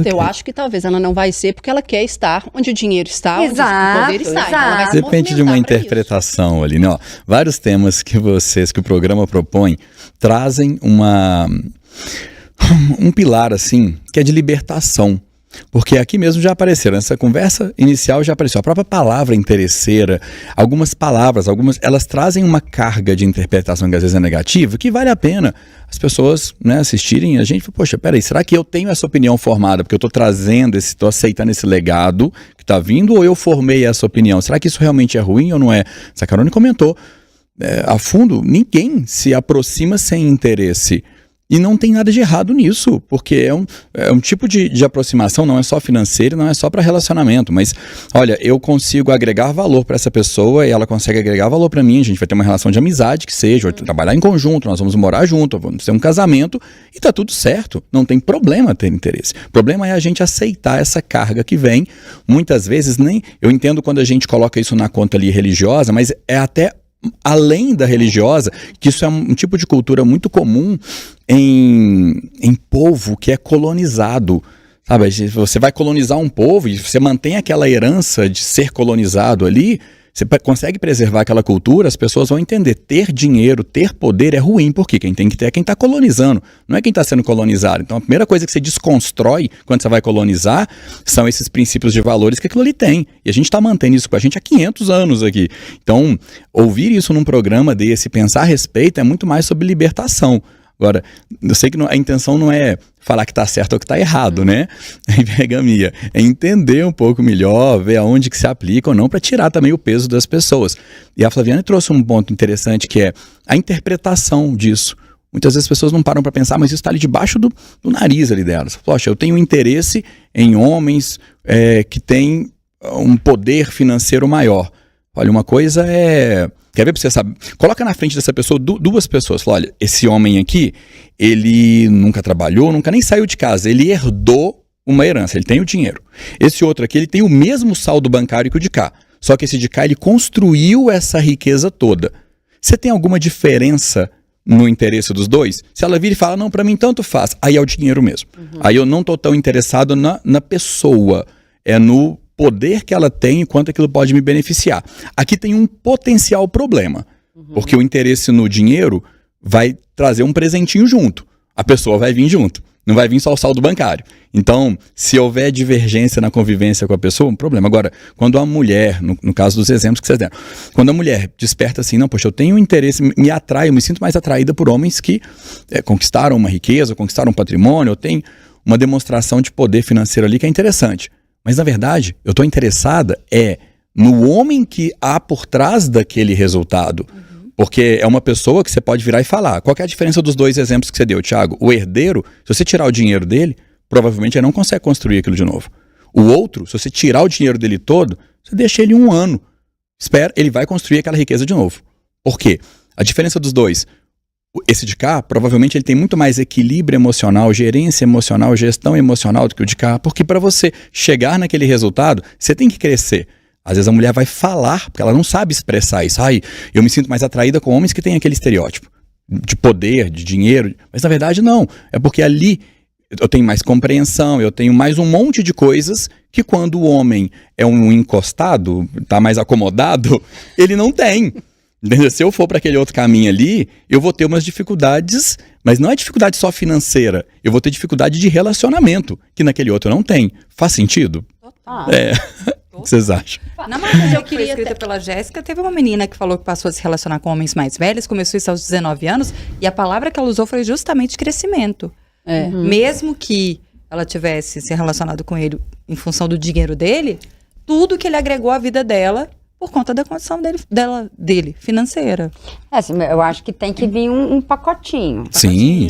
Exato, eu acho que talvez ela não vai ser porque ela quer estar onde o dinheiro está, onde o poder está. Então ela vai se depende de uma interpretação ali, né? Ó, vários temas que o programa propõe, trazem um pilar, assim, que é de libertação. Porque aqui mesmo já apareceram, nessa conversa inicial já apareceu a própria palavra interesseira, algumas palavras, elas trazem uma carga de interpretação que às vezes é negativa, que vale a pena as pessoas, né, assistirem a gente, poxa, peraí, será que eu tenho essa opinião formada, porque eu estou trazendo, estou aceitando esse legado que está vindo, ou eu formei essa opinião? Será que isso realmente é ruim ou não é? Sacarone comentou, a fundo, ninguém se aproxima sem interesse. E não tem nada de errado nisso, porque é um tipo de aproximação, não é só financeira, não é só para relacionamento, mas, olha, eu consigo agregar valor para essa pessoa e ela consegue agregar valor para mim, a gente vai ter uma relação de amizade que seja, trabalhar em conjunto, nós vamos morar junto, vamos ter um casamento e tá tudo certo, não tem problema ter interesse. O problema é a gente aceitar essa carga que vem, muitas vezes eu entendo quando a gente coloca isso na conta ali religiosa, mas é até além da religiosa, que isso é um tipo de cultura muito comum em povo que é colonizado, sabe? Você vai colonizar um povo e você mantém aquela herança de ser colonizado ali, você consegue preservar aquela cultura, as pessoas vão entender, ter dinheiro, ter poder é ruim, porque quem tem que ter é quem está colonizando, não é quem está sendo colonizado. Então a primeira coisa que você desconstrói quando você vai colonizar são esses princípios de valores que aquilo ali tem, e a gente está mantendo isso com a gente há 500 anos aqui. Então ouvir isso num programa desse, pensar a respeito, é muito mais sobre libertação. Agora, eu sei que a intenção não é falar que está certo ou que está errado, né? A hipergamia é entender um pouco melhor, ver aonde que se aplica ou não, para tirar também o peso das pessoas. E a Flaviane trouxe um ponto interessante, que é a interpretação disso. Muitas vezes as pessoas não param para pensar, mas isso está ali debaixo do nariz ali delas. Poxa, eu tenho interesse em homens que têm um poder financeiro maior. Olha, uma coisa é... Quer ver pra você saber? Coloca na frente dessa pessoa duas pessoas. Fala, olha, esse homem aqui, ele nunca trabalhou, nunca nem saiu de casa. Ele herdou uma herança, ele tem o dinheiro. Esse outro aqui, ele tem o mesmo saldo bancário que o de cá. Só que esse de cá, ele construiu essa riqueza toda. Você tem alguma diferença no interesse dos dois? Se ela vira e fala, não, pra mim tanto faz. Aí é o dinheiro mesmo. Aí eu não tô tão interessado na pessoa. É no poder que ela tem e quanto aquilo pode me beneficiar. Aqui tem um potencial problema, porque o interesse no dinheiro vai trazer um presentinho junto. A pessoa vai vir junto, não vai vir só o saldo bancário. Então, se houver divergência na convivência com a pessoa, um problema. Agora, quando a mulher, no caso dos exemplos que vocês deram, quando a mulher desperta assim, não, poxa, eu tenho um interesse, me atrai, eu me sinto mais atraída por homens que conquistaram uma riqueza, conquistaram um patrimônio, eu tenho uma demonstração de poder financeiro ali que é interessante. Mas, na verdade, eu estou interessada no homem que há por trás daquele resultado. Porque é uma pessoa que você pode virar e falar. Qual que é a diferença dos dois exemplos que você deu, Thiago? O herdeiro, se você tirar o dinheiro dele, provavelmente ele não consegue construir aquilo de novo. O outro, se você tirar o dinheiro dele todo, você deixa ele 1 ano. Espera, ele vai construir aquela riqueza de novo. Por quê? A diferença dos dois... Esse de cá, provavelmente ele tem muito mais equilíbrio emocional, gerência emocional, gestão emocional do que o de cá, porque para você chegar naquele resultado, você tem que crescer. Às vezes a mulher vai falar, porque ela não sabe expressar isso. Ai, eu me sinto mais atraída com homens que têm aquele estereótipo de poder, de dinheiro, mas na verdade não. É porque ali eu tenho mais compreensão, eu tenho mais um monte de coisas que quando o homem é um encostado, tá mais acomodado, ele não tem. Se eu for para aquele outro caminho ali, eu vou ter umas dificuldades, mas não é dificuldade só financeira, eu vou ter dificuldade de relacionamento, que naquele outro não tem. Faz sentido? Total. O que vocês acham? Na matéria que foi escrita pela Jéssica, teve uma menina que falou que passou a se relacionar com homens mais velhos, começou isso aos 19 anos, e a palavra que ela usou foi justamente crescimento. Mesmo que ela tivesse se relacionado com ele em função do dinheiro dele, tudo que ele agregou à vida dela por conta da condição dele financeira. Assim, eu acho que tem que vir um pacotinho. Sim.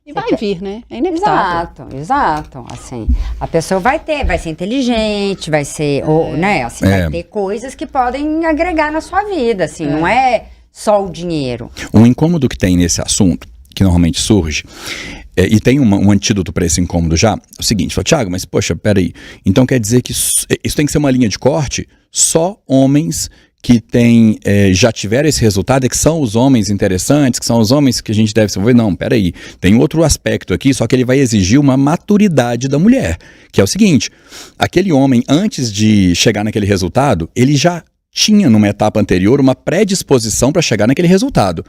E vai vir, né? É inevitável. Exato. Assim, a pessoa vai ser inteligente, vai ser, né? Assim, vai ter coisas que podem agregar na sua vida, assim, não é só o dinheiro. Um incômodo que tem nesse assunto, que normalmente surge, e tem um antídoto para esse incômodo já, é o seguinte, fala, Thiago, mas poxa, peraí, então quer dizer que isso tem que ser uma linha de corte? Só homens que já tiveram esse resultado é que são os homens interessantes, que são os homens que a gente deve se envolver. Não, peraí, tem outro aspecto aqui, só que ele vai exigir uma maturidade da mulher, que é o seguinte, aquele homem, antes de chegar naquele resultado, ele já tinha numa etapa anterior uma predisposição para chegar naquele resultado.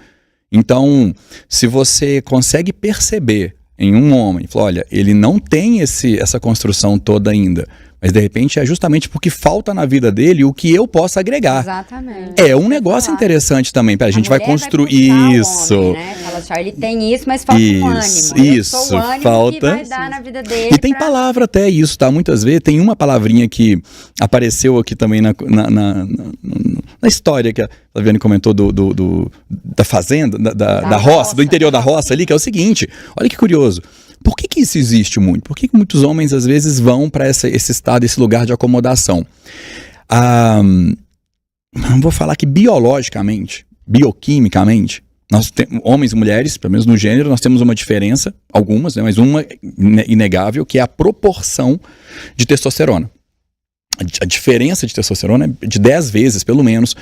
Então, se você consegue perceber em um homem, fala, olha, ele não tem essa construção toda ainda, mas de repente é justamente porque falta na vida dele o que eu posso agregar. Exatamente. É um negócio interessante também, a gente vai construir isso. Homem, né? Fala assim, ele tem isso, mas falta um ânimo. Isso, eu sou o ânimo falta. Que vai dar na vida dele. E tem palavra até isso, tá? Muitas vezes tem uma palavrinha que apareceu aqui também na história que a Flaviane comentou da fazenda, da roça, do interior da roça ali, que é o seguinte, olha que curioso. Por que isso existe muito? Por que muitos homens às vezes vão para esse estado, esse lugar de acomodação? Vou falar que biologicamente, bioquimicamente, nós homens e mulheres, pelo menos no gênero, nós temos uma diferença, algumas, né, mas uma inegável, que é a proporção de testosterona. A diferença de testosterona é de 10 vezes, pelo menos.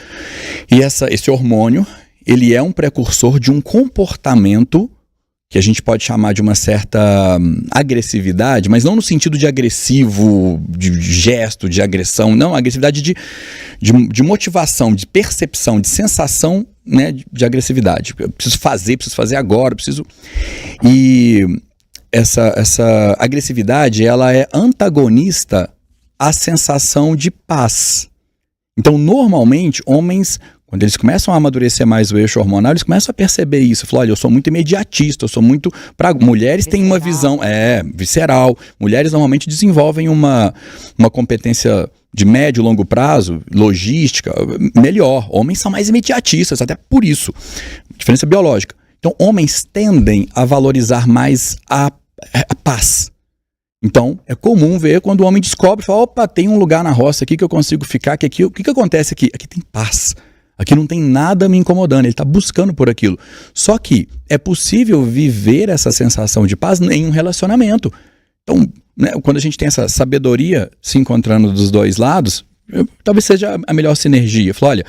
E esse hormônio, ele é um precursor de um comportamento que a gente pode chamar de uma certa agressividade, mas não no sentido de agressivo, de gesto, de agressão, não, agressividade de motivação, de percepção, de sensação, né, de agressividade. Eu preciso fazer agora, E essa agressividade, ela é antagonista à sensação de paz. Então, normalmente, homens, quando eles começam a amadurecer mais o eixo hormonal, eles começam a perceber isso. Falam, olha, eu sou muito imediatista, eu sou muito... Mulheres têm uma visão visceral. Mulheres normalmente desenvolvem uma competência de médio e longo prazo, logística, melhor. Homens são mais imediatistas, até por isso. Diferença biológica. Então, homens tendem a valorizar mais a paz. Então, é comum ver quando o homem descobre, fala, opa, tem um lugar na roça aqui que eu consigo ficar, que aqui, o que acontece aqui? Aqui tem paz. Aqui não tem nada me incomodando, ele está buscando por aquilo. Só que é possível viver essa sensação de paz em um relacionamento. Então, né, quando a gente tem essa sabedoria se encontrando dos dois lados, talvez seja a melhor sinergia. Fala, olha,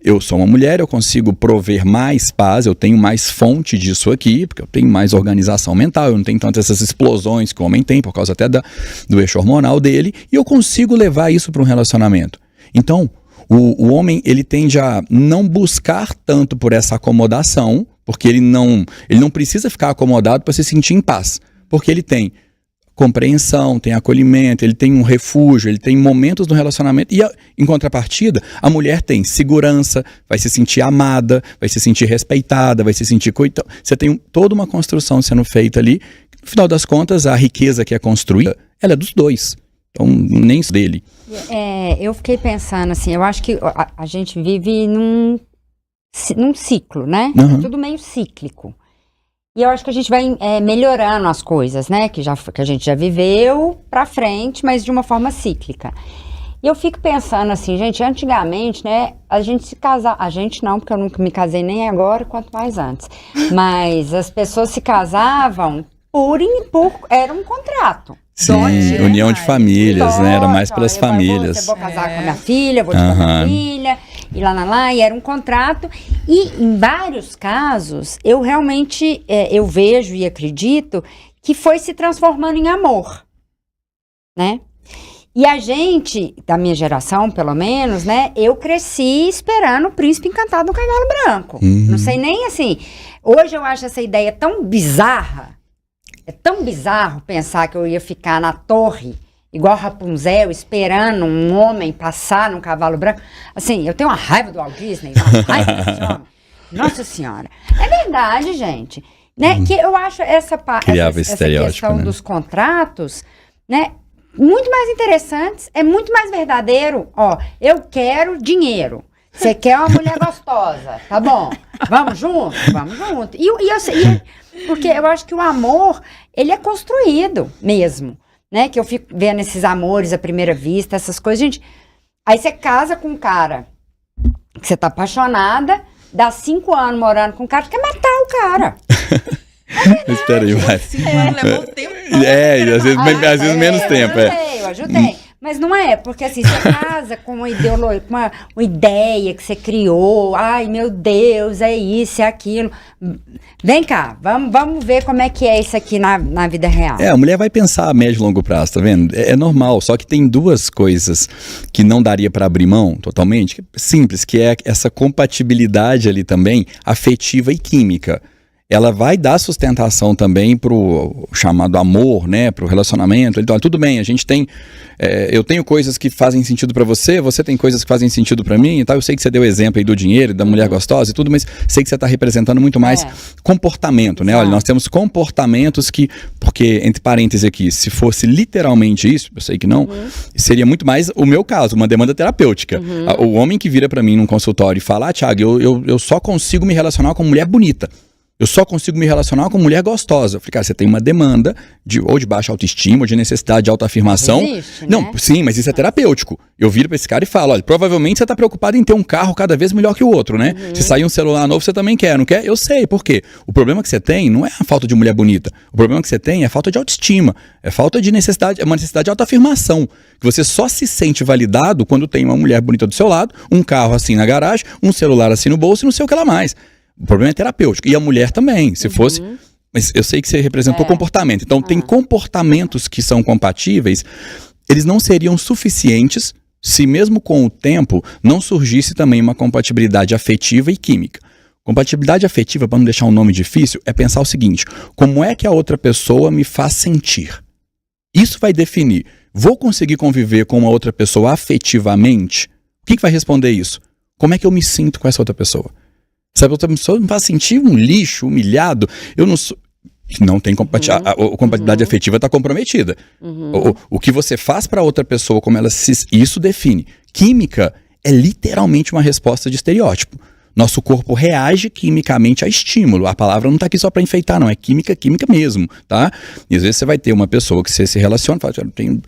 eu sou uma mulher, eu consigo prover mais paz, eu tenho mais fonte disso aqui, porque eu tenho mais organização mental, eu não tenho tantas essas explosões que o homem tem, por causa até do eixo hormonal dele, e eu consigo levar isso para um relacionamento. Então, o homem, ele tende a não buscar tanto por essa acomodação, porque ele não precisa ficar acomodado para se sentir em paz, porque ele tem compreensão, tem acolhimento, ele tem um refúgio, ele tem momentos no relacionamento, e em contrapartida, a mulher tem segurança, vai se sentir amada, vai se sentir respeitada, vai se sentir coitada. Você tem toda uma construção sendo feita ali, no final das contas, a riqueza que é construída, ela é dos dois. Então, nem dele. Eu fiquei pensando assim, eu acho que a gente vive num ciclo, né? Uhum. É tudo meio cíclico. E eu acho que a gente vai melhorando as coisas, né? Que a gente já viveu pra frente, mas de uma forma cíclica. E eu fico pensando assim, gente, antigamente, né? A gente se casava... A gente não, porque eu nunca me casei nem agora, quanto mais antes. Mas as pessoas se casavam era um contrato. Sim, união de famílias, né? Era mais pelas famílias. Eu vou casar com a minha filha, vou te com a minha filha, e lá, e era um contrato. E em vários casos, eu realmente, eu vejo e acredito que foi se transformando em amor, né? E a gente, da minha geração, pelo menos, né? Eu cresci esperando o príncipe encantado no cavalo branco. Não sei nem assim. Hoje eu acho essa ideia tão bizarra. É tão bizarro pensar que eu ia ficar na torre, igual Rapunzel, esperando um homem passar num cavalo branco. Assim, eu tenho uma raiva do Walt Disney, uma raiva desse homem. Nossa Senhora. É verdade, gente. Né? Que eu acho essa questão, né, dos contratos, né, muito mais interessantes, é muito mais verdadeiro. Ó, eu quero dinheiro. Você quer uma mulher gostosa, tá bom? Vamos junto? Vamos junto. Porque eu acho que o amor, ele é construído mesmo, né? Que eu fico vendo esses amores à primeira vista, essas coisas. Gente, aí você casa com um cara que você tá apaixonada, dá 5 anos morando com um cara, quer matar o cara. Espera aí, vai. 5 anos levou tempo. Às vezes menos tempo. Eu ajudei. Mas não é, porque assim, você casa com uma ideologia, com uma ideia que você criou, ai meu Deus, é isso, é aquilo. Vem cá, vamos ver como é que é isso aqui na vida real. A mulher vai pensar a médio e longo prazo, tá vendo? É normal, só que tem duas coisas que não daria para abrir mão totalmente, que é simples, que é essa compatibilidade ali também, afetiva e química. Ela vai dar sustentação também pro chamado amor, né, pro relacionamento. Então, tudo bem, a gente tem, eu tenho coisas que fazem sentido para você, você tem coisas que fazem sentido para mim e tal. Eu sei que você deu exemplo aí do dinheiro, da mulher gostosa e tudo, mas sei que você tá representando muito mais comportamento, né? Olha, nós temos comportamentos que, porque, entre parênteses aqui, se fosse literalmente isso, eu sei que não, seria muito mais o meu caso, uma demanda terapêutica. O homem que vira para mim num consultório e fala, Thiago, eu só consigo me relacionar com mulher bonita. Eu só consigo me relacionar com mulher gostosa. Eu falei, cara, você tem uma demanda ou de baixa autoestima, ou de necessidade de autoafirmação. Existe, né? Não, sim, mas isso é terapêutico. Eu viro pra esse cara e falo, olha, provavelmente você tá preocupado em ter um carro cada vez melhor que o outro, né? Se sair um celular novo, você também quer, não quer? Eu sei, por quê? O problema que você tem não é a falta de mulher bonita. O problema que você tem é a falta de autoestima. É falta de necessidade, é uma necessidade de autoafirmação. Que você só se sente validado quando tem uma mulher bonita do seu lado, um carro assim na garagem, um celular assim no bolso e não sei o que lá mais. O problema é terapêutico. E a mulher também, se fosse... Mas eu sei que você representou comportamento. Então, tem comportamentos que são compatíveis, eles não seriam suficientes se mesmo com o tempo não surgisse também uma compatibilidade afetiva e química. Compatibilidade afetiva, para não deixar um nome difícil, é pensar o seguinte, como é que a outra pessoa me faz sentir? Isso vai definir, vou conseguir conviver com uma outra pessoa afetivamente? O que vai responder isso? Como é que eu me sinto com essa outra pessoa? Sabe, outra pessoa me faz sentir um lixo, humilhado. Eu não sou... Não tem compatibilidade. A compatibilidade afetiva está comprometida. O que você faz para outra pessoa, como ela se... Isso define. Química é literalmente uma resposta de estereótipo. Nosso corpo reage quimicamente a estímulo. A palavra não está aqui só para enfeitar, não. É química, química mesmo, tá? E às vezes você vai ter uma pessoa que você se relaciona, fala, eu tenho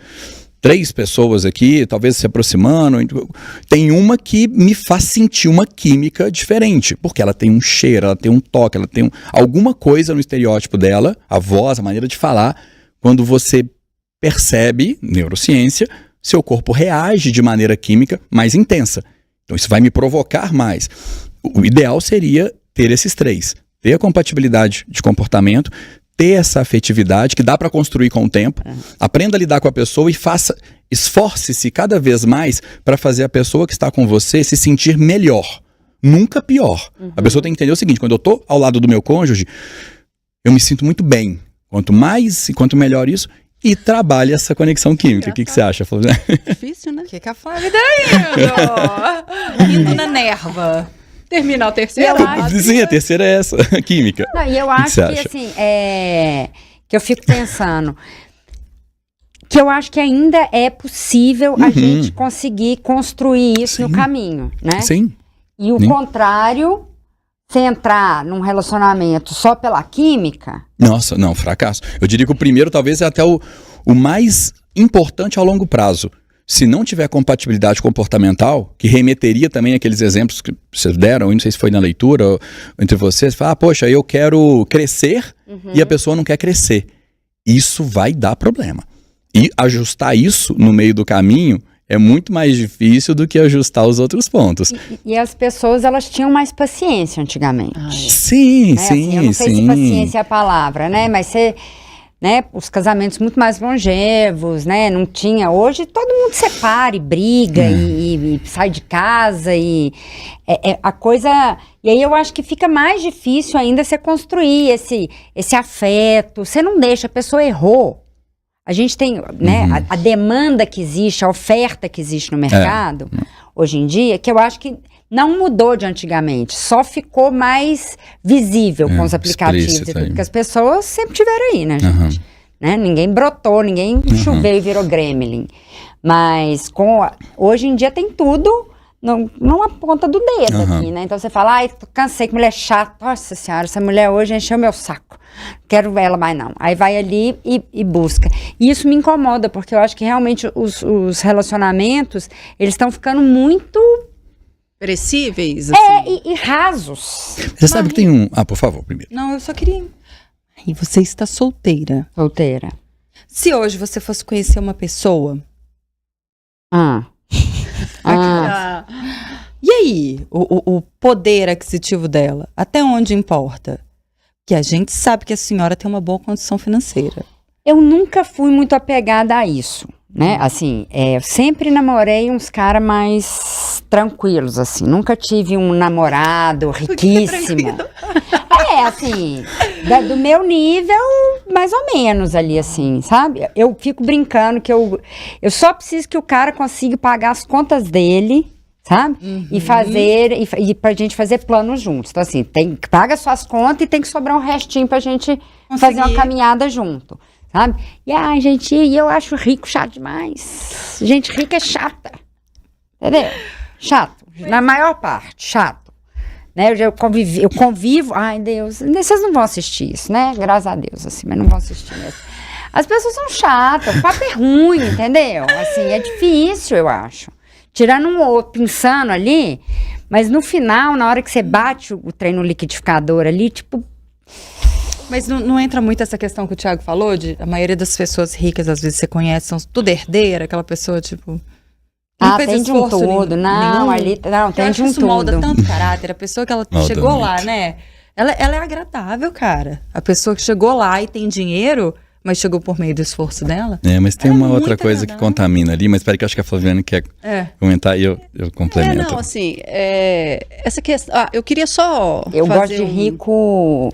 3 pessoas aqui, talvez se aproximando, tem uma que me faz sentir uma química diferente, porque ela tem um cheiro, ela tem um toque, ela tem alguma coisa no estereótipo dela, a voz, a maneira de falar, quando você percebe, neurociência, seu corpo reage de maneira química mais intensa. Então isso vai me provocar mais. O ideal seria ter esses 3, ter a compatibilidade de comportamento, ter essa afetividade que dá para construir com o tempo, aprenda a lidar com a pessoa e esforce-se cada vez mais para fazer a pessoa que está com você se sentir melhor, nunca pior. A pessoa tem que entender o seguinte, quando eu estou ao lado do meu cônjuge, eu me sinto muito bem. Quanto mais e quanto melhor isso, e trabalhe essa conexão química. O que você acha, Flávia? Difícil, né? O que a Flávia tá indo na nerva. Terminar o terceiro? Sim, a terceira é essa, química. Não, e eu acho que assim, que eu fico pensando, que eu acho que ainda é possível a gente conseguir construir isso no caminho, né? Sim. E o contrário, se entrar num relacionamento só pela química... Nossa, não, fracasso. Eu diria que o primeiro talvez é até o mais importante a longo prazo. Se não tiver compatibilidade comportamental, que remeteria também aqueles exemplos que vocês deram, eu não sei se foi na leitura ou entre vocês, fala, poxa, eu quero crescer e a pessoa não quer crescer. Isso vai dar problema. E ajustar isso no meio do caminho é muito mais difícil do que ajustar os outros pontos. E as pessoas, elas tinham mais paciência antigamente. Sim, né? sim, assim, eu não sei se paciência é a palavra, né? Mas você... Né, os casamentos muito mais longevos, né, não tinha, hoje todo mundo separa e briga e sai de casa e a coisa, e aí eu acho que fica mais difícil ainda você construir esse afeto, você não deixa, a pessoa errou, a gente tem, né, a demanda que existe, a oferta que existe no mercado, hoje em dia, que eu acho que não mudou de antigamente, só ficou mais visível com os aplicativos, porque as pessoas sempre tiveram aí, né, gente? Né? Ninguém brotou, ninguém choveu e virou gremlin. Mas hoje em dia tem tudo numa ponta do dedo aqui, né? Então você fala, ai, cansei, que mulher chata. Nossa senhora, essa mulher hoje encheu meu saco. Quero ver ela mais não. Aí vai ali e busca. E isso me incomoda, porque eu acho que realmente os relacionamentos, eles estão ficando muito... perecíveis, assim. E rasos. Você sabe que tem um... Ah, por favor, primeiro. Não, eu só queria... E você está solteira. Solteira. Se hoje você fosse conhecer uma pessoa E aí, o poder aquisitivo dela, até onde importa? Que a gente sabe que a senhora tem uma boa condição financeira. Eu nunca fui muito apegada a isso, né? Assim, eu sempre namorei uns caras mais tranquilos, assim. Nunca tive um namorado riquíssimo. Assim, do meu nível, mais ou menos ali, assim, sabe? Eu fico brincando que eu só preciso que o cara consiga pagar as contas dele, sabe? E pra gente fazer planos juntos. Então, assim, paga suas contas e tem que sobrar um restinho pra gente fazer uma caminhada junto, sabe? E eu acho rico chato demais. Gente rica é chata, entendeu? Chato, na maior parte, chato. Né? Eu convivo, ai Deus, vocês não vão assistir isso, né? Graças a Deus, assim, mas não vão assistir mesmo. As pessoas são chatas, o papo é ruim, entendeu? Assim, é difícil, eu acho. Tirando um outro, pensando ali, mas no final, na hora que você bate o trem no liquidificador ali, tipo... Mas não entra muito essa questão que o Thiago falou, de a maioria das pessoas ricas, às vezes você conhece, são tudo herdeira, aquela pessoa, tipo... tem de um todo, tem de um isso todo. Molda tanto caráter, a pessoa que ela chegou lá, né? Ela é agradável, cara. A pessoa que chegou lá e tem dinheiro, mas chegou por meio do esforço dela. Mas tem uma outra coisa que contamina ali, mas espera que eu acho que a Flaviane quer comentar e eu complemento. Essa questão... eu queria só gosto de rico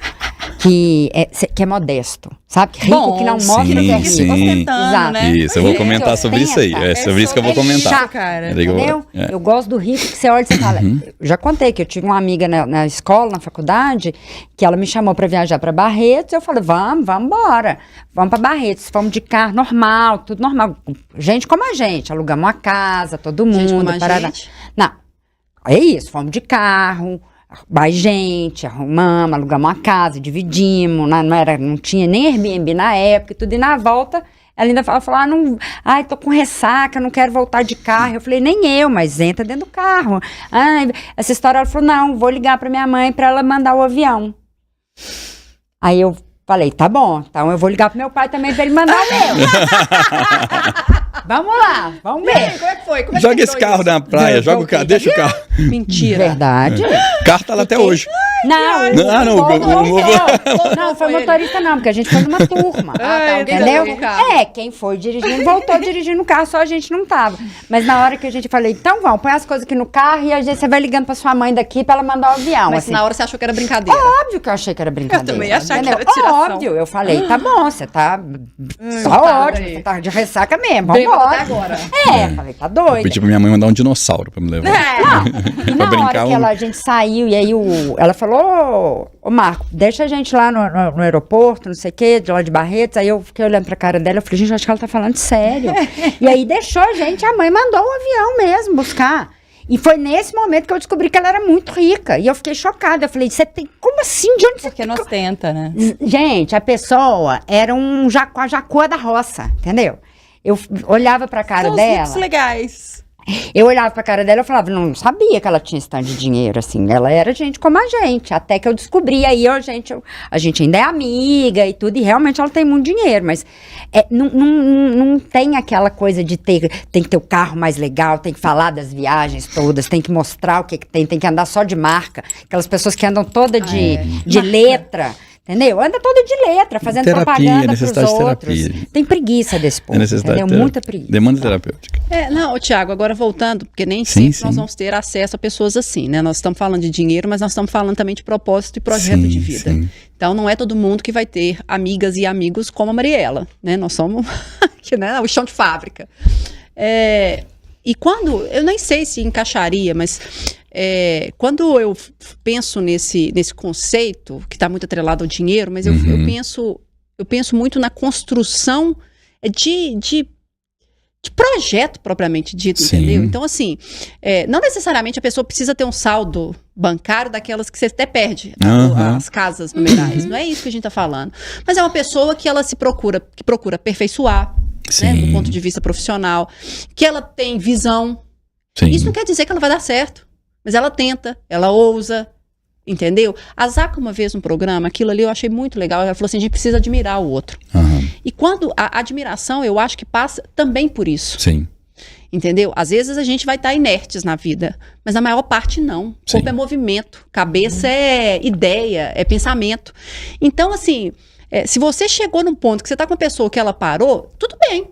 que é modesto, sabe? Rico que não mostra que é rico. Exato. Né? Isso, eu vou comentar sobre isso aí. É sobre isso que eu vou comentar. Chato, cara. Entendeu? Eu gosto do rico que você olha e você fala... Já contei que eu tive uma amiga na escola, na faculdade, que ela me chamou pra viajar pra Barretos, eu falei, vamos embora. Vamos pra Barretos, fomos de carro normal, tudo normal. Gente como a gente, alugamos uma casa, todo mundo. Gente como a gente? Não, é isso, fomos de carro... Mais gente, arrumamos, alugamos uma casa, dividimos, não tinha nem Airbnb na época e tudo, e na volta ela ainda falou, tô com ressaca, não quero voltar de carro. Eu falei, nem eu, mas entra dentro do carro. Essa história, ela falou, não, vou ligar pra minha mãe pra ela mandar o avião. Aí eu falei, tá bom, então eu vou ligar pro meu pai também pra ele mandar o meu. Vamos lá, vamos ver. Como é que foi? Joga esse carro na praia, joga o carro, deixa o carro. Mentira. Verdade. O carro tá lá até hoje. Não, foi motorista não, porque a gente foi numa turma. Entendeu? Quem foi dirigindo, voltou dirigindo o carro, só a gente não tava. Mas na hora que a gente falei, então vamos, põe as coisas aqui no carro e a gente, você vai ligando pra sua mãe daqui pra ela mandar o avião. Mas assim, na hora você achou que era brincadeira. Óbvio que eu achei que era brincadeira. Eu também achei que era tiração. Óbvio, eu falei, tá bom, você tá ótimo, você tá de ressaca mesmo, vambora. Até agora. Falei, tá doido. Eu pedi pra minha mãe mandar um dinossauro pra me levar. Pra brincar a gente saiu e aí ela falou, ô Marco, deixa a gente lá no aeroporto, não sei o quê, de lá de Barretos. Aí eu fiquei olhando pra cara dela, eu falei, gente, acho que ela tá falando sério. E aí deixou a gente, a mãe mandou o avião mesmo buscar. E foi nesse momento que eu descobri que ela era muito rica. E eu fiquei chocada. Eu falei, você tem... Como assim? De onde você... Porque não ostenta, né? Gente, a pessoa era a jacoa da roça, entendeu? Eu olhava pra cara dela... São legais. Eu olhava pra cara dela e falava, não sabia que ela tinha esse tanto de dinheiro, assim. Ela era gente como a gente. Até que eu descobri, aí a gente ainda é amiga e tudo. E realmente ela tem muito dinheiro, mas não tem aquela coisa de tem que ter o carro mais legal, tem que falar das viagens todas, tem que mostrar o que tem que andar só de marca. Aquelas pessoas que andam toda de letra... Entendeu? Anda toda de letra, fazendo propaganda pros outros. Tem preguiça desse povo, entendeu? Muita preguiça. Demanda terapêutica. Thiago, agora voltando, porque nem sempre nós vamos ter acesso a pessoas assim, né? Nós estamos falando de dinheiro, mas nós estamos falando também de propósito e projeto de vida. Então, não é todo mundo que vai ter amigas e amigos como a Mariela, né? Nós somos aqui, né? O chão de fábrica. E quando, eu nem sei se encaixaria, mas... quando eu penso nesse conceito, que está muito atrelado ao dinheiro, mas eu penso muito na construção de projeto propriamente dito, entendeu? Então, assim, não necessariamente a pessoa precisa ter um saldo bancário daquelas que você até perde as casas numerais. Não é isso que a gente está falando. Mas é uma pessoa que ela que procura aperfeiçoar, né, do ponto de vista profissional, que ela tem visão. Isso não quer dizer que ela vai dar certo. Mas ela tenta, ela ousa, entendeu? A Zaca, uma vez no programa, aquilo ali eu achei muito legal. Ela falou assim, a gente precisa admirar o outro. E quando a admiração, eu acho que passa também por isso. Entendeu? Às vezes a gente vai estar inertes na vida, mas a maior parte não. O corpo é movimento, cabeça é ideia, é pensamento. Então, assim, se você chegou num ponto que você está com uma pessoa que ela parou, tudo bem.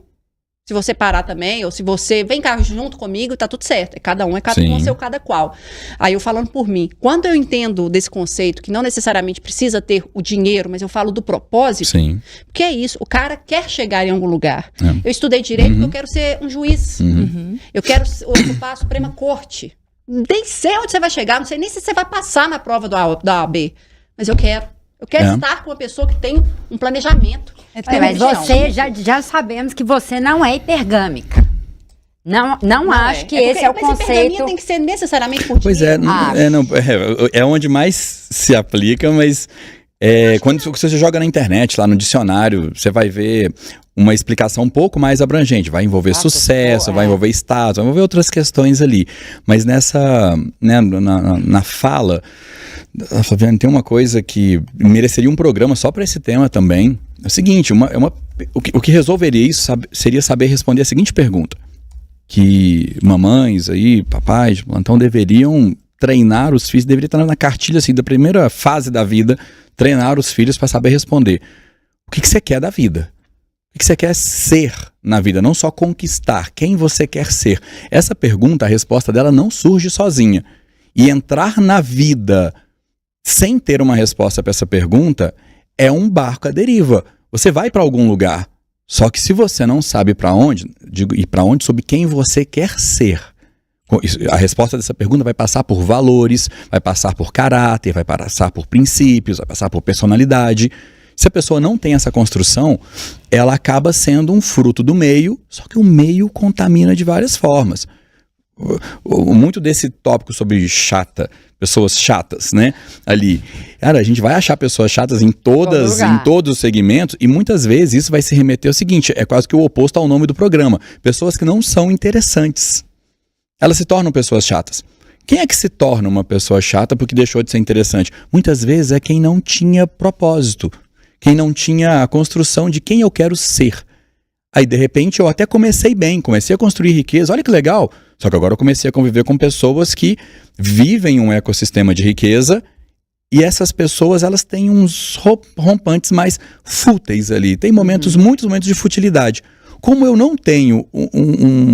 Se você parar também, ou se você vem cá junto comigo, tá tudo certo. Cada um com o seu cada qual. Aí eu falando por mim, quando eu entendo desse conceito, que não necessariamente precisa ter o dinheiro, mas eu falo do propósito, porque é isso, o cara quer chegar em algum lugar. Eu estudei direito porque eu quero ser um juiz. Eu quero ocupar a Suprema Corte. Nem sei onde você vai chegar, não sei nem se você vai passar na prova da OAB, mas eu quero. Eu quero estar com uma pessoa que tem um planejamento. Mas você, já sabemos que você não é hipergâmica. Não acho que esse é o conceito. Mas hipergamia tem que ser necessariamente por dinheiro. Pois é onde mais se aplica, mas quando você joga na internet, lá no dicionário, você vai ver uma explicação um pouco mais abrangente. Vai envolver sucesso, vai envolver status, vai envolver outras questões ali. Mas nessa, né, na fala, Flaviane, tem uma coisa que mereceria um programa só para esse tema também. É o seguinte, o que resolveria isso seria saber responder a seguinte pergunta. Que mamães aí, papais de plantão deveriam treinar os filhos, deveria estar na cartilha assim, da primeira fase da vida, treinar os filhos para saber responder. O que você quer da vida? O que você quer ser na vida? Não só conquistar, quem você quer ser? Essa pergunta, a resposta dela não surge sozinha. E entrar na vida sem ter uma resposta para essa pergunta é um barco à deriva. Você vai para algum lugar, só que se você não sabe para onde, e para onde, sobre quem você quer ser, a resposta dessa pergunta vai passar por valores, vai passar por caráter, vai passar por princípios, vai passar por personalidade. Se a pessoa não tem essa construção, ela acaba sendo um fruto do meio, só que o meio contamina de várias formas. Muito desse tópico sobre pessoas chatas, né? Ali, cara, a gente vai achar pessoas chatas em todos os segmentos, e muitas vezes isso vai se remeter ao seguinte, é quase que o oposto ao nome do programa. Pessoas que não são interessantes. Elas se tornam pessoas chatas. Quem é que se torna uma pessoa chata porque deixou de ser interessante? Muitas vezes é quem não tinha propósito, quem não tinha a construção de quem eu quero ser. Aí, de repente, eu até comecei bem, comecei a construir riqueza, olha que legal. Só que agora eu comecei a conviver com pessoas que vivem um ecossistema de riqueza, e essas pessoas, elas têm uns rompantes mais fúteis ali. Tem muitos momentos de futilidade. Como eu não tenho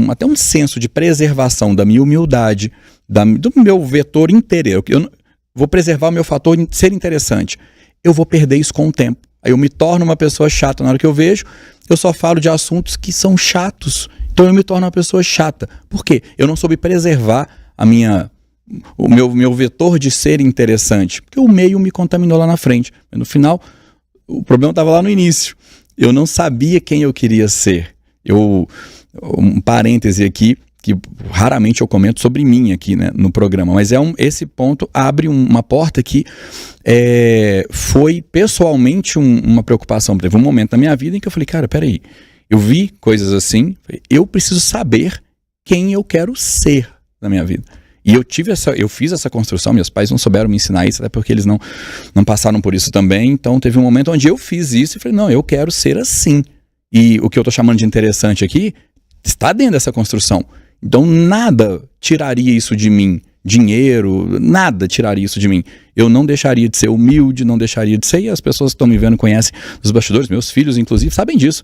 até um senso de preservação da minha humildade, do meu vetor interior, eu vou preservar o meu fator ser interessante, eu vou perder isso com o tempo. Aí eu me torno uma pessoa chata. Na hora que eu vejo, eu só falo de assuntos que são chatos. Então eu me torno uma pessoa chata. Por quê? Eu não soube preservar o meu vetor de ser interessante. Porque o meio me contaminou lá na frente. No final, o problema estava lá no início. Eu não sabia quem eu queria ser. Um parêntese aqui, que raramente eu comento sobre mim aqui, né, no programa, mas esse ponto abre uma porta que foi pessoalmente uma preocupação. Teve um momento na minha vida em que eu falei, cara, peraí, eu vi coisas assim, eu preciso saber quem eu quero ser na minha vida. E eu fiz essa construção, meus pais não souberam me ensinar isso, até porque eles não passaram por isso também, então teve um momento onde eu fiz isso e falei, não, eu quero ser assim. E o que eu estou chamando de interessante aqui está dentro dessa construção. Então nada tiraria isso de mim, dinheiro, nada tiraria isso de mim. Eu não deixaria de ser humilde, não deixaria de ser, e as pessoas que estão me vendo conhecem os bastidores, meus filhos inclusive sabem disso.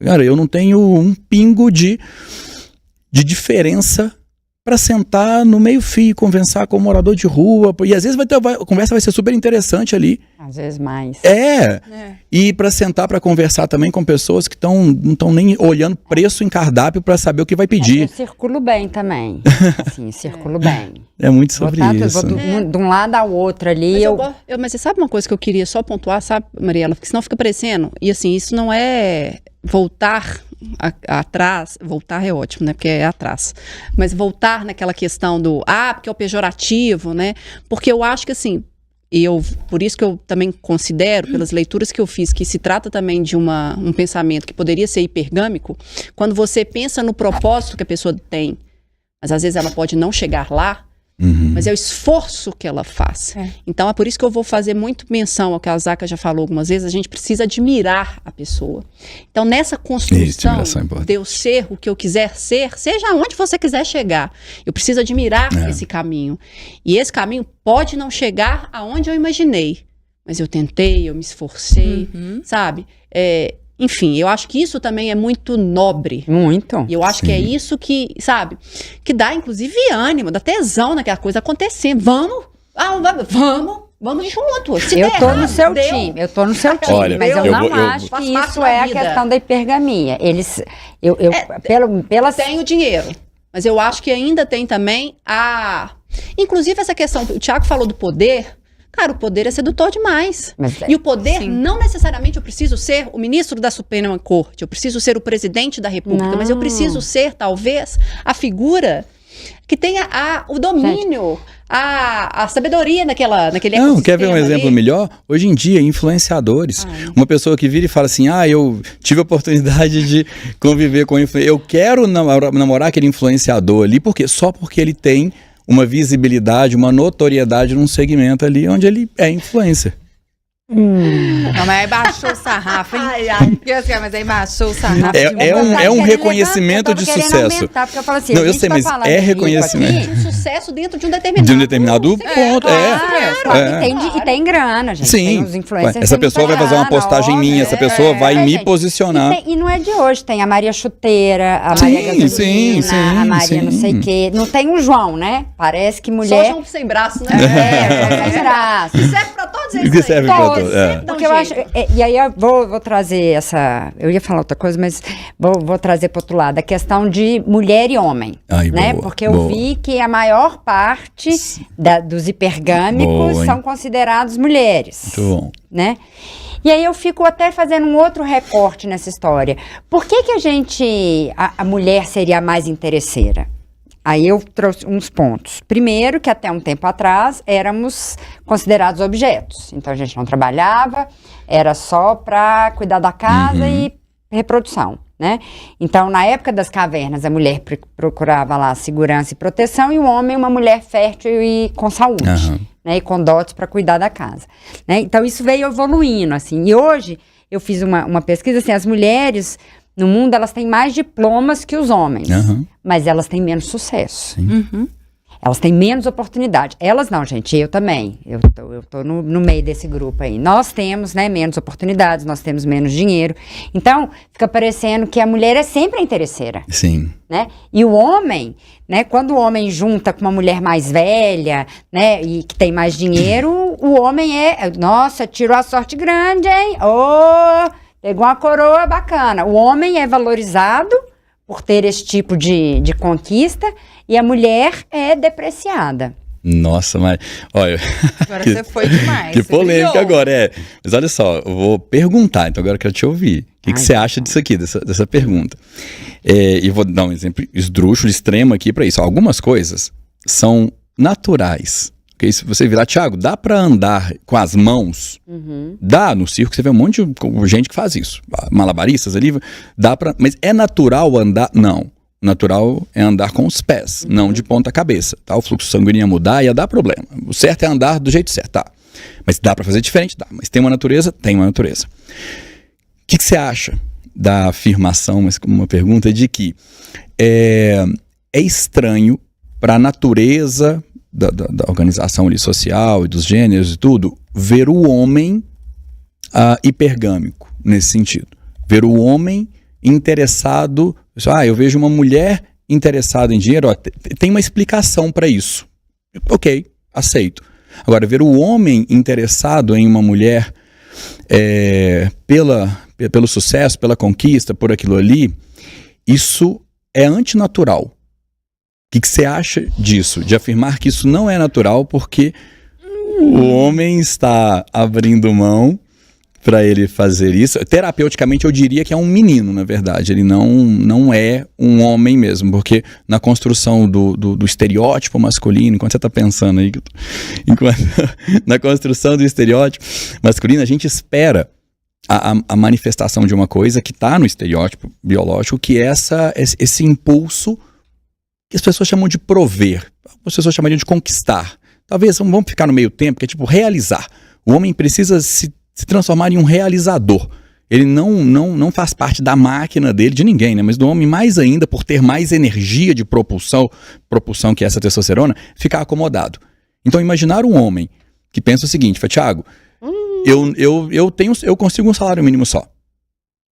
Cara, eu não tenho um pingo de diferença para sentar no meio-fio e conversar com um morador de rua, e às vezes a conversa vai ser super interessante ali. Às vezes mais. E para sentar para conversar também com pessoas que não estão nem olhando preço em cardápio para saber o que vai pedir. Eu circulo bem também, assim, circulo bem. É muito sobre isso. De um lado ao outro ali. Mas você sabe uma coisa que eu queria só pontuar, sabe, Mariela? Porque senão fica parecendo, e assim, isso não é voltar atrás, voltar é ótimo, né, porque é atrás, mas voltar naquela questão porque é o pejorativo, né, porque eu acho que assim, por isso que eu também considero, pelas leituras que eu fiz, que se trata também de um pensamento que poderia ser hipergâmico, quando você pensa no propósito que a pessoa tem, mas às vezes ela pode não chegar lá, mas é o esforço que ela faz. Então é por isso que eu vou fazer muito menção ao que a Zaca já falou algumas vezes, a gente precisa admirar a pessoa. Então nessa construção de eu ser o que eu quiser ser, seja onde você quiser chegar, eu preciso admirar esse caminho. E esse caminho pode não chegar aonde eu imaginei, mas eu tentei, eu me esforcei, sabe? Enfim, eu acho que isso também é muito nobre. Muito. E eu acho que é isso que, sabe, que dá inclusive ânimo, dá tesão naquela coisa acontecendo. Vamos junto. Eu tô no seu time, Olha, mas eu não acho que isso é a questão da hipergamia. Tem o dinheiro, mas eu acho que ainda tem também inclusive essa questão, o Thiago falou do poder. Cara, o poder é sedutor demais. E o poder, não necessariamente eu preciso ser o ministro da Suprema Corte, eu preciso ser o presidente da República, mas eu preciso ser, talvez, a figura que tenha o domínio, a sabedoria naquele ecossistema. Não, quer ver um exemplo melhor? Hoje em dia, influenciadores. Uma pessoa que vira e fala assim, eu tive a oportunidade de conviver com eu quero namorar aquele influenciador ali, só porque ele tem uma visibilidade, uma notoriedade num segmento ali onde ele é influencer. Não, mas aí baixou o sarrafo, hein? Mas aí baixou o sarrafo. É um reconhecimento de sucesso. Porque eu falo assim, não, eu sei, mas é reconhecimento. De sucesso dentro de um determinado ponto. E tem grana, gente. Sim. Tem os influencers. Essa pessoa vai fazer uma postagem minha, essa pessoa vai me posicionar. E não é de hoje, tem a Maria Chuteira, a Maria Gasolina, a Maria não sei o quê. Não tem um João, né? Parece que mulher... Só João sem braço, né? João sem braço. Serve pra todos eles aí. Porque eu acho, e aí eu vou trazer eu ia falar outra coisa, mas vou trazer para outro lado, a questão de mulher e homem, né? Porque eu vi que a maior parte dos hipergâmicos são considerados mulheres, muito bom, né? E aí eu fico até fazendo um outro recorte nessa história. Por que a mulher seria a mais interesseira? Aí eu trouxe uns pontos. Primeiro, que até um tempo atrás éramos considerados objetos. Então a gente não trabalhava, era só para cuidar da casa e reprodução, né? Então na época das cavernas a mulher procurava lá segurança e proteção e o homem uma mulher fértil e com saúde, né? E com dotes para cuidar da casa, né? Então isso veio evoluindo assim. E hoje eu fiz uma pesquisa assim, as mulheres no mundo, elas têm mais diplomas que os homens, mas elas têm menos sucesso. Elas têm menos oportunidade. Elas não, gente, eu também. Eu tô no meio desse grupo aí. Nós temos, né, menos oportunidades, nós temos menos dinheiro. Então, fica parecendo que a mulher é sempre a interesseira. Sim. Né? E o homem, né, quando o homem junta com uma mulher mais velha, né, e que tem mais dinheiro, o homem nossa, tirou a sorte grande, hein? Pegou uma coroa bacana. O homem é valorizado por ter esse tipo de conquista e a mulher é depreciada. Nossa, mas... Olha, agora você foi demais. Que polêmica agora, Mas olha só, eu vou perguntar, então agora eu quero te ouvir. O que você acha disso aqui, dessa pergunta? E vou dar um exemplo esdrúxulo, extremo aqui para isso. Algumas coisas são naturais. Porque se você virar, Thiago, dá pra andar com as mãos? Dá, no circo você vê um monte de gente que faz isso. Malabaristas ali, dá pra... Mas é natural andar? Não. Natural é andar com os pés, não de ponta cabeça, tá? O fluxo sanguíneo ia mudar, ia dar problema. O certo é andar do jeito certo, tá? Mas dá pra fazer diferente? Dá. Mas tem uma natureza? Tem uma natureza. O que você acha da afirmação, mas como uma pergunta, de que é estranho pra natureza da organização ali social e dos gêneros e tudo, ver o homem hipergâmico nesse sentido. Ver o homem interessado, eu vejo uma mulher interessada em dinheiro, tem uma explicação para isso. Ok, aceito. Agora, ver o homem interessado em uma mulher pelo sucesso, pela conquista, por aquilo ali, isso é antinatural. O que você acha disso? De afirmar que isso não é natural porque o homem está abrindo mão para ele fazer isso. Terapeuticamente eu diria que é um menino, na verdade. Ele não é um homem mesmo, porque na construção do estereótipo masculino, enquanto você está pensando aí, na construção do estereótipo masculino, a gente espera a manifestação de uma coisa que está no estereótipo biológico, que é esse impulso que as pessoas chamam de prover, as pessoas chamariam de conquistar. Talvez vamos ficar no meio tempo, que é tipo realizar. O homem precisa se transformar em um realizador. Ele não faz parte da máquina dele, de ninguém, né? Mas do homem mais ainda, por ter mais energia de propulsão que é essa testosterona, ficar acomodado. Então imaginar um homem que pensa o seguinte, Thiago, eu consigo um salário mínimo só.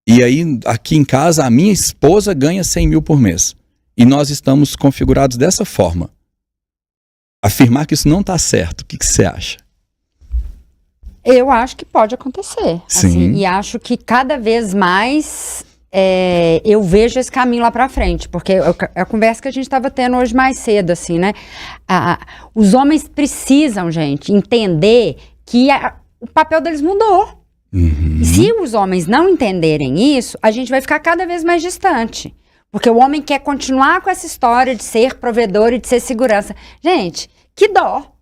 E aí, aqui em casa, a minha esposa ganha 100 mil por mês. E nós estamos configurados dessa forma. Afirmar que isso não está certo, o que você acha? Eu acho que pode acontecer. Sim. Assim, e acho que cada vez mais eu vejo esse caminho lá pra frente. Porque a conversa que a gente estava tendo hoje mais cedo, assim, né? Os homens precisam, gente, entender que o papel deles mudou. Uhum. E se os homens não entenderem isso, a gente vai ficar cada vez mais distante. Porque o homem quer continuar com essa história de ser provedor e de ser segurança. Gente, que dó,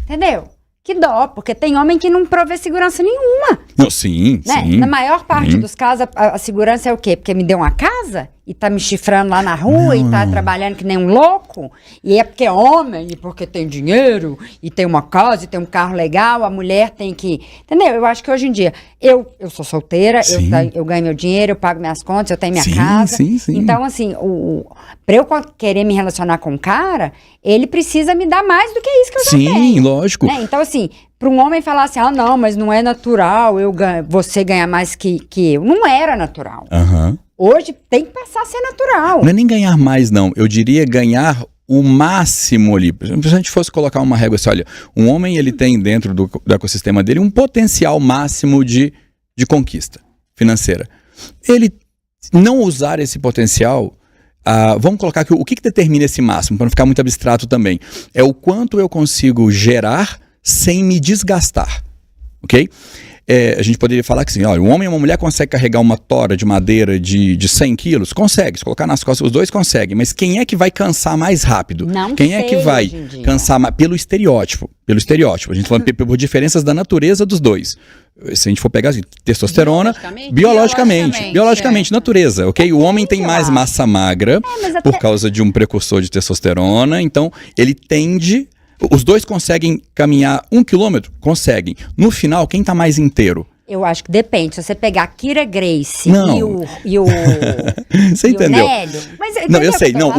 entendeu? Que dó, porque tem homem que não provê segurança nenhuma. Não, sim, né? sim. Na maior parte dos casos, a segurança é o quê? Porque me deu uma casa e tá me chifrando lá na rua e tá trabalhando que nem um louco. E é porque é homem, e porque tem dinheiro, e tem uma casa, e tem um carro legal, a mulher tem que... Entendeu? Eu acho que hoje em dia, eu sou solteira, eu ganho meu dinheiro, eu pago minhas contas, eu tenho minha casa. Sim. Então, assim, pra eu querer me relacionar com um cara, ele precisa me dar mais do que isso que eu já tenho. Sim, lógico. Né? Então, assim, para um homem falar assim, não, mas não é natural você ganhar mais que eu. Não era natural. Aham. Hoje tem que passar a ser natural. Não é nem ganhar mais, não. Eu diria ganhar o máximo ali. Se a gente fosse colocar uma régua assim, olha, um homem ele tem dentro do ecossistema dele um potencial máximo de conquista financeira. Ele não usar esse potencial, vamos colocar aqui o que determina esse máximo, para não ficar muito abstrato também. É o quanto eu consigo gerar sem me desgastar, ok? A gente poderia falar que assim, olha, um homem e uma mulher conseguem carregar uma tora de madeira de 100 quilos? Consegue, se colocar nas costas, os dois conseguem, mas quem é que vai cansar mais rápido? Quem é que vai cansar mais? Pelo estereótipo, a gente falando por diferenças da natureza dos dois. Se a gente for pegar assim, testosterona, biologicamente, natureza, ok? O homem tem mais massa magra por causa de um precursor de testosterona, então ele tende... Os dois conseguem caminhar 1 quilômetro? Conseguem. No final, quem tá mais inteiro? Eu acho que depende. Se você pegar a Kira Grace e o você entendeu? Nélio, mas não, eu sei. Não,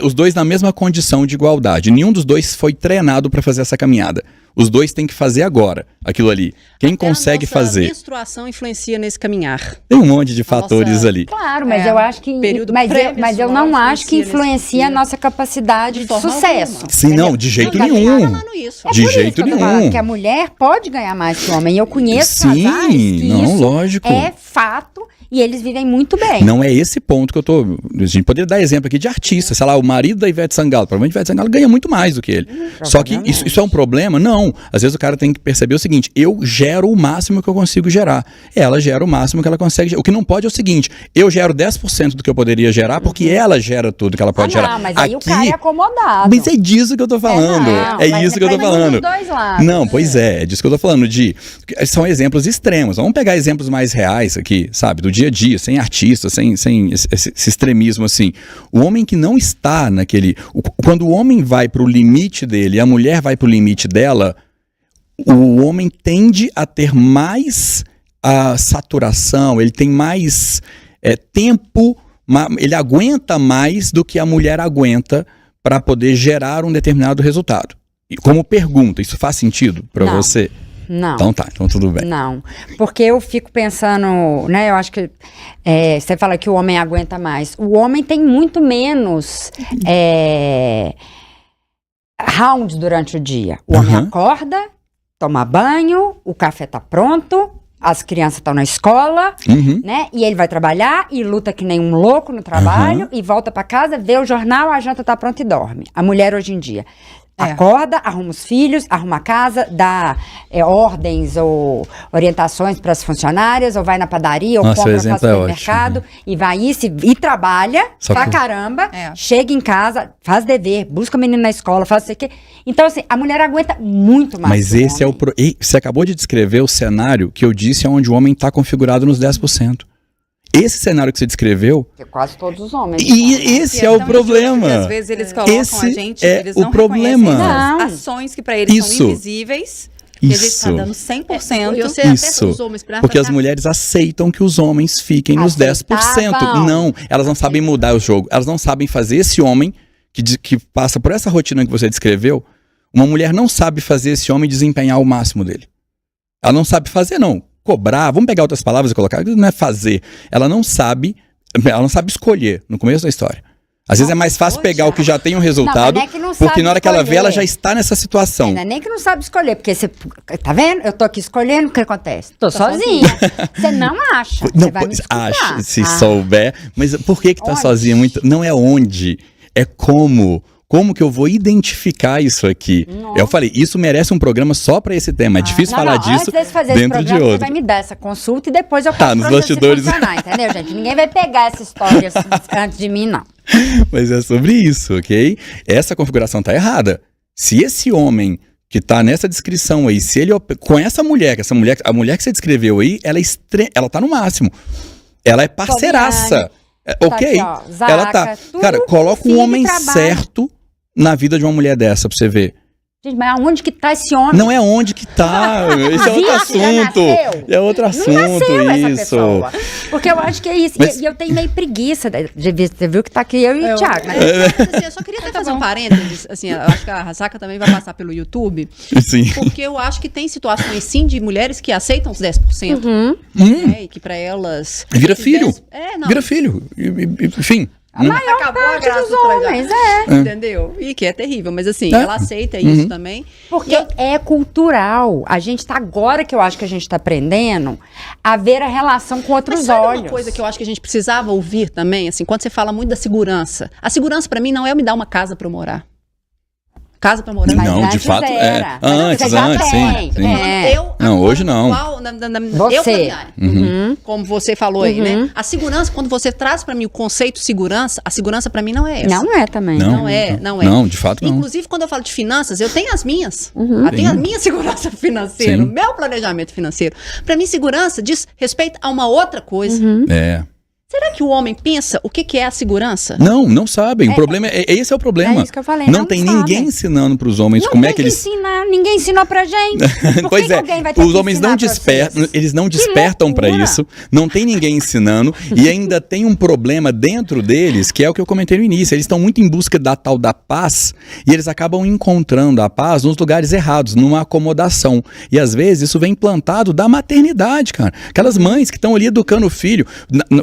os dois na mesma condição de igualdade. Nenhum dos dois foi treinado para fazer essa caminhada. Os dois têm que fazer agora aquilo ali. Quem até consegue fazer? A menstruação influencia nesse caminhar. Tem um monte de fatores ali. Claro, mas eu acho que... Mas eu não acho que influencia a nossa capacidade de sucesso. Sim, não, de jeito nenhum. De jeito nenhum. Que a mulher pode ganhar mais que o homem. Eu conheço casais que lógico. É fato. E eles vivem muito bem. Não é esse ponto que eu tô... A gente poderia dar exemplo aqui de artista. Sei lá, o marido da Ivete Sangalo. Provavelmente a Ivete Sangalo ganha muito mais do que ele. Só que isso é um problema? Não. Às vezes o cara tem que perceber o seguinte. Eu gero o máximo que eu consigo gerar. Ela gera o máximo que ela consegue gerar. O que não pode é o seguinte. Eu gero 10% do que eu poderia gerar porque ela gera tudo que ela pode gerar. Não, mas aí o cara é acomodado. Mas é disso que eu tô falando. É isso que eu tô falando. Dois lados. Não, pois é disso que eu tô falando. São exemplos extremos. Vamos pegar exemplos mais reais aqui, sabe? Do dia a dia, sem artista, sem esse extremismo assim. O homem que não está naquele... Quando o homem vai pro limite dele e a mulher vai pro limite dela, o homem tende a ter mais saturação, ele tem mais tempo, ele aguenta mais do que a mulher aguenta para poder gerar um determinado resultado. E como pergunta, isso faz sentido para você? Não. Então tá, então tudo bem. Não, porque eu fico pensando, né, eu acho que você fala que o homem aguenta mais. O homem tem muito menos rounds durante o dia. O homem acorda, toma banho, o café tá pronto, as crianças estão na escola, né, e ele vai trabalhar e luta que nem um louco no trabalho e volta pra casa, vê o jornal, a janta tá pronta e dorme. A mulher hoje em dia... Acorda, arruma os filhos, arruma a casa, dá ordens ou orientações para as funcionárias, ou vai na padaria, ou compra, faz supermercado, e vai e trabalha pra caramba, chega em casa, faz dever, busca o menino na escola, faz isso aqui. Então, assim, a mulher aguenta muito mais. Mas esse é o... Você acabou de descrever o cenário que eu disse onde o homem está configurado nos 10%. Esse cenário que você descreveu... Que quase todos os homens. E esse é o problema. Às vezes eles colocam a gente, eles não o problema. as ações que para eles são invisíveis. E a gente está dando 100%. Isso, porque as mulheres aceitam que os homens fiquem nos 10%. Não, elas não sabem mudar o jogo. Elas não sabem fazer esse homem que passa por essa rotina que você descreveu. Uma mulher não sabe fazer esse homem desempenhar o máximo dele. Ela não sabe fazer, não. Cobrar, vamos pegar outras palavras e colocar, não é fazer. Ela não sabe escolher no começo da história. Às vezes é mais fácil pegar o que já tem um resultado, porque na hora que ela vê, ela já está nessa situação. Não é nem que não sabe escolher, porque você, tá vendo? Eu tô aqui escolhendo, o que acontece? Tô sozinha. Você não acha. Não, você vai me acha, se souber. Mas por que tá sozinha? Não é onde, é como. Como que eu vou identificar isso aqui? Nossa. Eu falei, isso merece um programa só para esse tema. É difícil falar disso antes de fazer dentro esse programa, de outro. Você vai me dar essa consulta e depois eu posso nos bastidores. Entendeu, gente? Ninguém vai pegar essa história antes de mim, não. Mas é sobre isso, ok? Essa configuração tá errada. Se esse homem que tá nessa descrição aí, se ele com essa mulher, a mulher que você descreveu aí, ela tá no máximo. Ela é parceiraça. Ok? Tá aqui, ó, Zaca, ela tá. Cara, coloca um homem certo na vida de uma mulher dessa pra você ver. Gente, mas aonde que tá esse homem? Não é onde que tá. Esse é outro assunto. É outro assunto, isso. Porque eu acho que é isso. E eu tenho meio preguiça. Você viu que tá aqui eu e o Thiago, né? Assim, eu só queria até fazer um parênteses. Assim, eu acho que a Zaca também vai passar pelo YouTube. Sim. Porque eu acho que tem situações, sim, de mulheres que aceitam os 10%. Né, e que pra elas... Vira filho. Vira filho. Enfim. A maior parte dos homens, entendeu? E que é terrível, mas assim, ela aceita isso também. Porque é cultural. A gente tá agora que eu acho que a gente tá aprendendo a ver a relação com outros olhos. Uma coisa que eu acho que a gente precisava ouvir também, assim, quando você fala muito da segurança. A segurança pra mim não é me dar uma casa pra eu morar. Casa pra morar. Não, de fato era. Antes, sim. Não, hoje não. Você. Como você falou aí, né? A segurança, quando você traz pra mim o conceito segurança, a segurança pra mim não é essa. Não é também. Não é. Não, de fato não. Inclusive, quando eu falo de finanças, eu tenho as minhas. Eu tenho a minha segurança financeira, o meu planejamento financeiro. Pra mim, segurança diz respeito a uma outra coisa. Será que o homem pensa o que é a segurança? Não sabem. O problema esse é o problema. É isso que eu falei. Não tem ninguém ensinando para os homens como é que eles... Ninguém ensinou pra gente. Pois é. Os homens não despertam, eles não despertam para isso. Não tem ninguém ensinando e ainda tem um problema dentro deles, que é o que eu comentei no início. Eles estão muito em busca da tal da paz e eles acabam encontrando a paz nos lugares errados, numa acomodação. E às vezes isso vem implantado da maternidade, cara. Aquelas mães que estão ali educando o filho.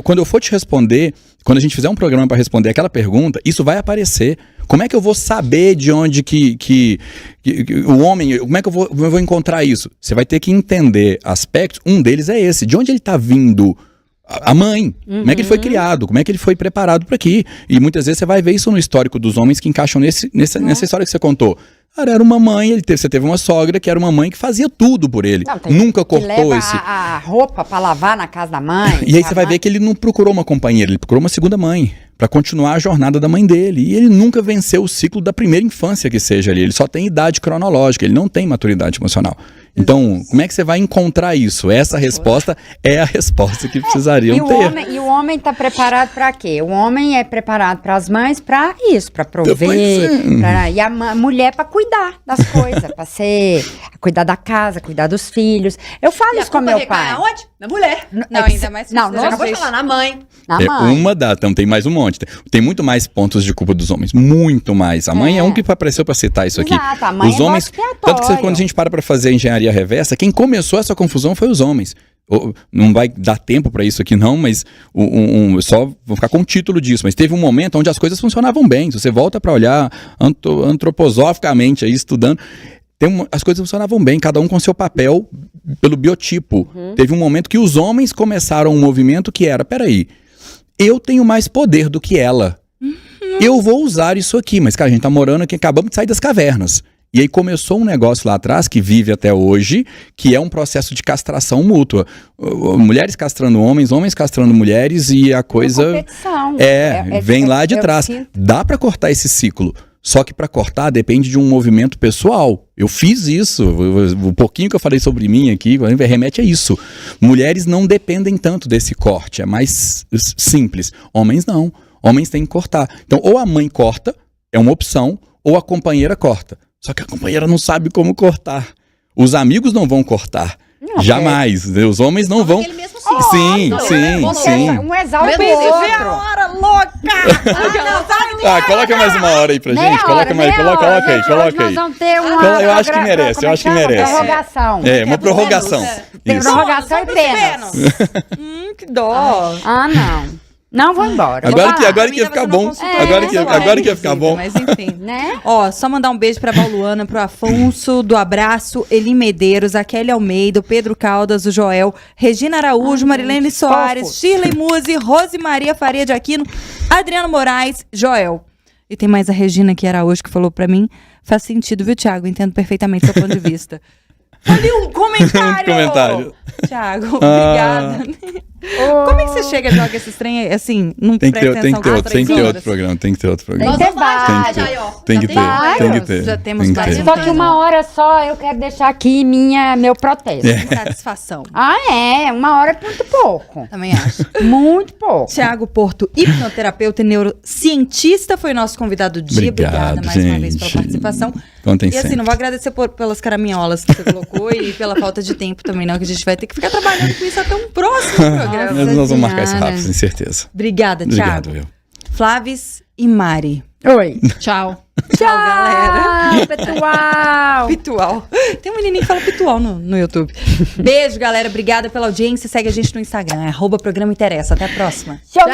Quando eu for te responder, quando a gente fizer um programa para responder aquela pergunta, isso vai aparecer. Como é que eu vou saber de onde que o homem, como é que eu vou encontrar isso? Você vai ter que entender aspectos, um deles é esse, de onde ele está vindo a mãe, como é que ele foi criado, como é que ele foi preparado para aqui. E muitas vezes você vai ver isso no histórico dos homens que encaixam nessa história que você contou. Cara, era uma mãe, você teve uma sogra que era uma mãe que fazia tudo por ele. Nunca cortou a roupa pra lavar na casa da mãe. E aí você vai ver que ele não procurou uma companheira, ele procurou uma segunda mãe para continuar a jornada da mãe dele. E ele nunca venceu o ciclo da primeira infância que seja ali. Ele só tem idade cronológica, ele não tem maturidade emocional. Então, como é que você vai encontrar isso? Essa resposta é a resposta que precisariam ter. E o homem está preparado para quê? O homem é preparado para as mães para isso, para prover, e a mulher para cuidar das coisas, para cuidar da casa, cuidar dos filhos. Eu falo isso com meu pai. Aonde? Na mulher. Não, ainda mais. Não, você acabou de falar na mãe. Então tem mais um monte. Tem muito mais pontos de culpa dos homens, muito mais. A mãe é um que apareceu para citar isso aqui. Exato, a mãe os homens, tanto que quando a gente para fazer engenharia reversa, quem começou essa confusão foi os homens. Não vai dar tempo para isso aqui não, mas só vou ficar com o título disso, mas teve um momento onde as coisas funcionavam bem. Se você volta para olhar antroposoficamente aí, estudando, as coisas funcionavam bem, cada um com seu papel pelo biotipo. Teve um momento que os homens começaram um movimento que era, peraí, eu tenho mais poder do que ela. Eu vou usar isso aqui, mas cara, a gente tá morando aqui, acabamos de sair das cavernas. E aí começou um negócio lá atrás, que vive até hoje, que é um processo de castração mútua. Mulheres castrando homens, homens castrando mulheres, e a coisa competição. vem lá de trás. Dá para cortar esse ciclo. Só que para cortar depende de um movimento pessoal. Eu fiz isso. O pouquinho que eu falei sobre mim aqui remete a isso. Mulheres não dependem tanto desse corte. É mais simples. Homens não. Homens têm que cortar. Então, ou a mãe corta, é uma opção, ou a companheira corta. Só que a companheira não sabe como cortar. Os amigos não vão cortar. Não, jamais. Os homens não vão. Sim. Um exalta o outro. A hora louca! Coloca mais uma hora aí pra gente. Coloca aí. Nós vamos ter uma. Eu acho que merece. Prorrogação. Uma prorrogação. Tem prorrogação e pênalti. Que dó. Não. Não, vou embora. Agora que ia ficar bom. Agora que ia ficar bom. Mas enfim. Né? Ó, só mandar um beijo pra Pauluana, pro Afonso, do Abraço, Eli Medeiros, a Kelly Almeida, o Pedro Caldas, o Joel, Regina Araújo, Marilene Soares, Shirley Muzi, Rose Maria Faria de Aquino, Adriano Moraes, Joel. E tem mais a Regina que Araújo que falou pra mim. Faz sentido, viu, Thiago? Entendo perfeitamente seu ponto de vista. Olha um comentário! Thiago, obrigada. Como é que você chega e joga esses trem assim? Não tem que ter outro programa. Tem que ter Já temos vários. Só que uma hora só eu quero deixar aqui meu protesto. Satisfação. Uma hora é muito pouco. Também acho. Muito pouco. Thiago Porto, hipnoterapeuta e neurocientista, foi nosso convidado do dia. Obrigada mais uma vez pela participação. Contem e assim, sempre. não vou agradecer pelas caraminholas que você colocou e pela falta de tempo também, não, que a gente vai ter que ficar trabalhando com isso até um próximo programa. Nós vamos marcar isso rápido, com certeza. Obrigada, Thiago. Obrigado, Flavis e Mari. Oi. Tchau. Tchau, galera. Pitual. Tem um menininho que fala pitual no YouTube. Beijo, galera. Obrigada pela audiência. Segue a gente no Instagram. @programa interessa. Até a próxima. Tchau.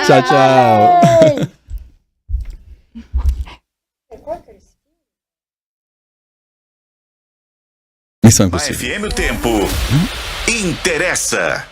Missão Impossível. FM o Tempo interessa.